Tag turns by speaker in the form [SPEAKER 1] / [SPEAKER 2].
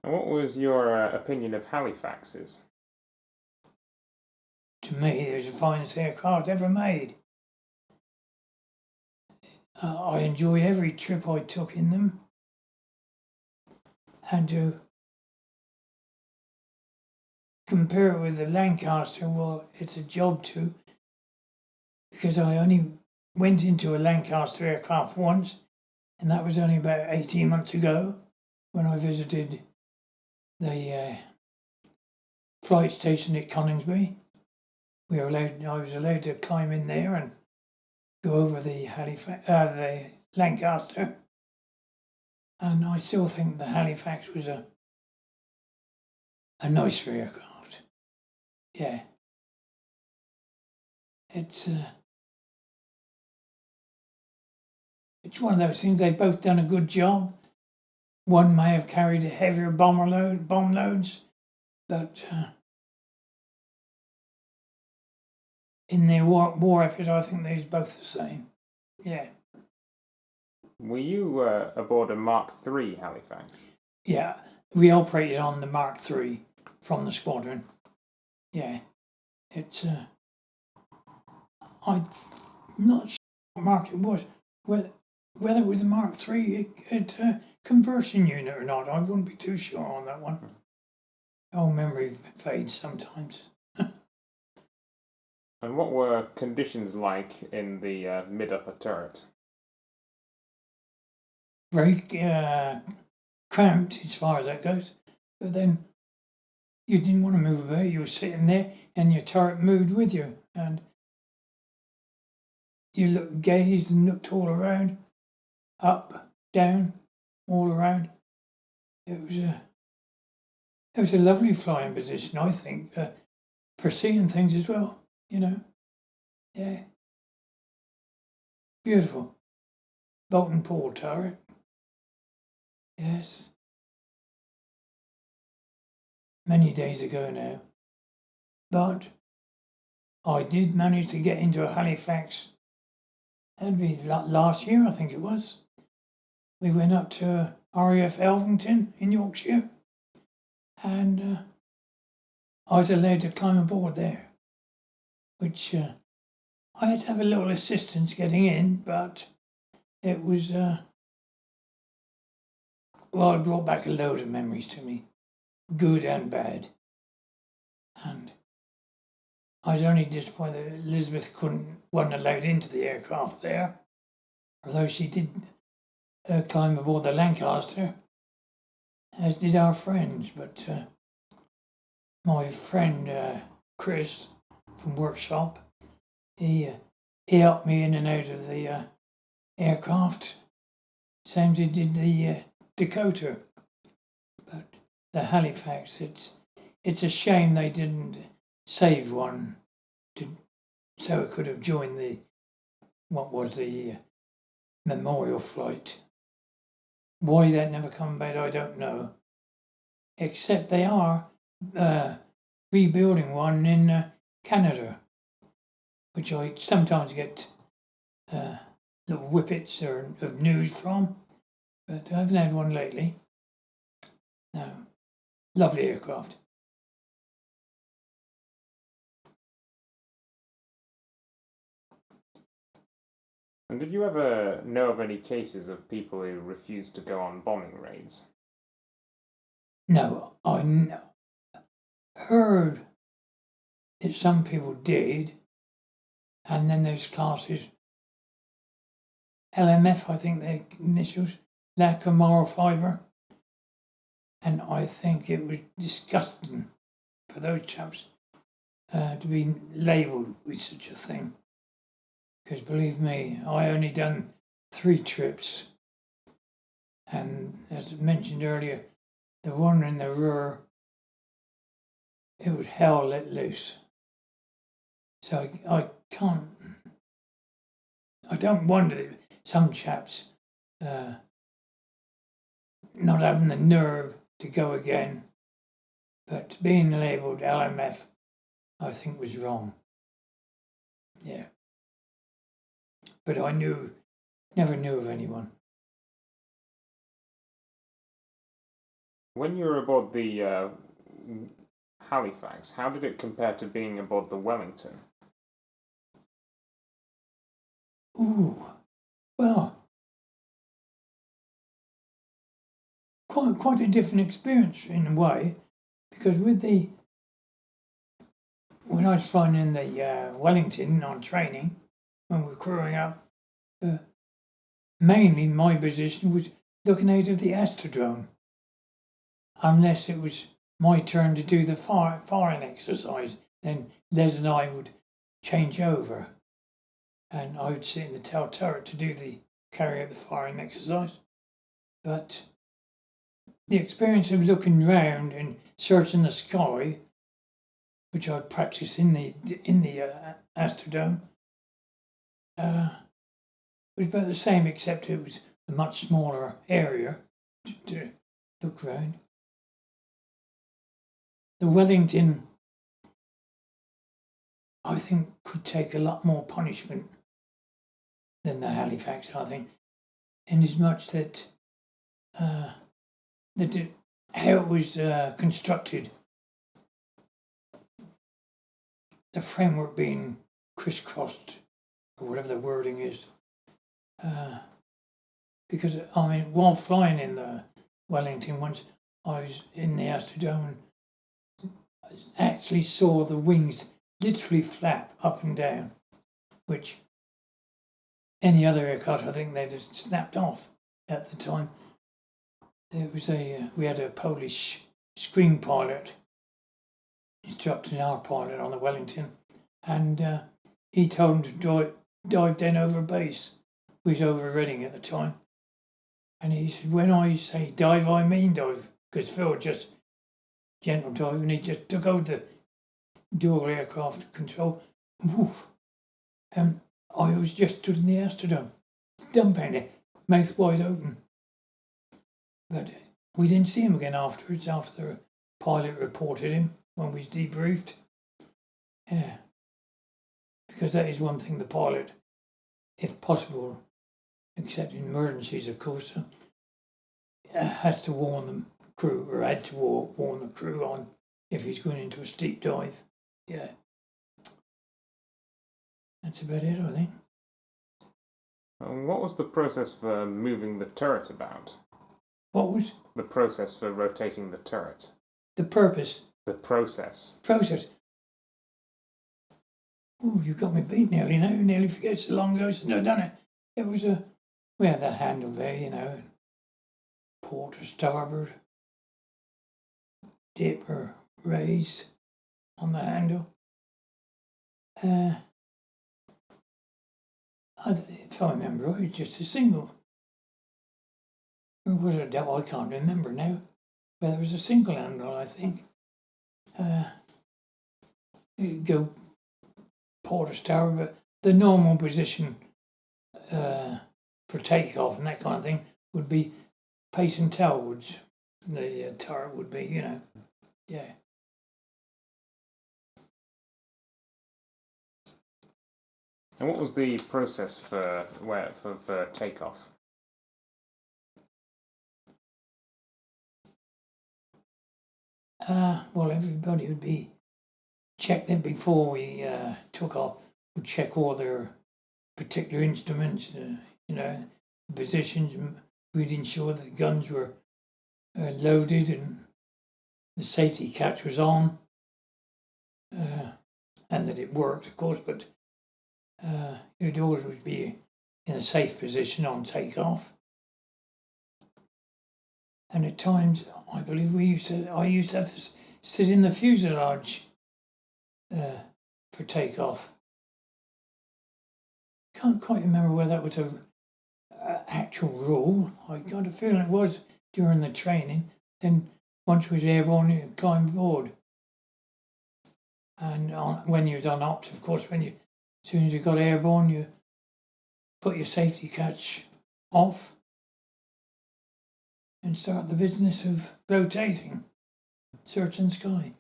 [SPEAKER 1] And what was your opinion of Halifax's?
[SPEAKER 2] To me, it was the finest aircraft ever made. I enjoyed every trip I took in them, and to compare it with the Lancaster, well, it's a job too, because I only went into a Lancaster aircraft once, and that was only about 18 months ago when I visited the flight station at Coningsby. I was allowed to climb in there and go over the the Lancaster, and I still think the Halifax was a nicer aircraft. Yeah, it's one of those things. They've both done a good job. One may have carried a heavier bomb loads, but in their war effort, I think they're both the same. Yeah.
[SPEAKER 1] Were you aboard a Mark III Halifax?
[SPEAKER 2] Yeah, we operated on the Mark III from the Squadron. Yeah, it's I'm not sure what mark it was, whether it was a Mark III conversion unit or not. I wouldn't be too sure on that one. Oh, memory fades sometimes.
[SPEAKER 1] And what were conditions like in the mid-upper turret?
[SPEAKER 2] Very cramped as far as that goes. But then you didn't want to move about. You were sitting there and your turret moved with you. And you gazed and looked all around, up, down, all around. It was a lovely flying position, I think, for seeing things as well, you know. Yeah. Beautiful. Bolton Paul turret. Yes. Many days ago now. But I did manage to get into a Halifax. That'd be last year, I think it was. We went up to RAF Wellington in Yorkshire, and I was allowed to climb aboard there, which I had to have a little assistance getting in, but it was, it brought back a load of memories to me, good and bad. And I was only disappointed that Elizabeth wasn't allowed into the aircraft there, although she did climb aboard the Lancaster, as did our friends. But my friend Chris from workshop, he helped me in and out of the aircraft, same as he did the Dakota. But the Halifax, it's a shame they didn't save one so it could have joined the memorial flight. Why that never come about, I don't know. Except they are rebuilding one in Canada, which I sometimes get little whippets of news from, but I haven't had one lately. No. Lovely aircraft.
[SPEAKER 1] And did you ever know of any cases of people who refused to go on bombing raids?
[SPEAKER 2] No, I heard that some people did, and then there's classes, LMF, I think their initials, lack of moral fibre, and I think it was disgusting for those chaps to be labelled with such a thing. Because believe me, I only done 3 trips, and as mentioned earlier, the one in the Ruhr, it was hell let loose. So I don't wonder that some chaps not having the nerve to go again, but being labelled LMF, I think was wrong. Yeah. But I never knew of anyone.
[SPEAKER 1] When you were aboard the Halifax, how did it compare to being aboard the Wellington?
[SPEAKER 2] Ooh, well, quite a different experience in a way, because when I was flying in the Wellington on training, when we were crewing up, mainly my position was looking out of the astrodrome, unless it was my turn to do the firing exercise. Then Les and I would change over, and I would sit in the tail turret to carry out the firing exercise. But the experience of looking round and searching the sky, which I'd practiced in the Astrodome, was about the same, except it was a much smaller area to look round. The Wellington, I think, could take a lot more punishment than the Halifax, I think, inasmuch that how it was constructed, the framework being crisscrossed, or whatever the wording is. Because, I mean, while flying in the Wellington, once I was in the Astrodome, I actually saw the wings literally flap up and down, which any other aircraft, I think they'd have snapped off at the time. There was we had a Polish screen pilot instructing our pilot on the Wellington, and he told him to dive down over base. We was over Reading at the time, and he said, when I say dive, I mean dive, because Phil just gentle dive, and he just took over the dual aircraft control. Woof. And I was just stood in the Astrodome, dumbfounded, mouth wide open. But we didn't see him again afterwards, after the pilot reported him when we was debriefed. Yeah. Because that is one thing the pilot, if possible, except in emergencies, of course, has to warn the crew, or had to warn the crew on if he's going into a steep dive. Yeah. That's about it, I think.
[SPEAKER 1] What was the process for moving the turret about?
[SPEAKER 2] What was?
[SPEAKER 1] The process for rotating the turret.
[SPEAKER 2] The purpose?
[SPEAKER 1] The process.
[SPEAKER 2] Process. Oh, you got me beat nearly now. Nearly forget so long ago since I've done it. It was we had the handle there, port or starboard, dip or raise on the handle. If I remember right, it's just a single. Or was it double? I can't remember now. But there was a single handle, I think. You go port or starboard, but the normal position for takeoff and that kind of thing would be pace and tailwards. The turret would be, yeah.
[SPEAKER 1] And what was the process for takeoff?
[SPEAKER 2] Well, everybody would be checked in before we took off. Would check all their particular instruments, positions. We'd ensure that the guns were loaded and the safety catch was on, and that it worked, of course. But you'd always would be in a safe position on takeoff. And at times, I believe I used to have to sit in the fuselage for takeoff. Can't quite remember whether that was a actual rule. I got a feeling it was during the training. Then once we was airborne, you climbed aboard. And when you was on ops, of course, as soon as you got airborne, you put your safety catch off and start the business of rotating, searching sky.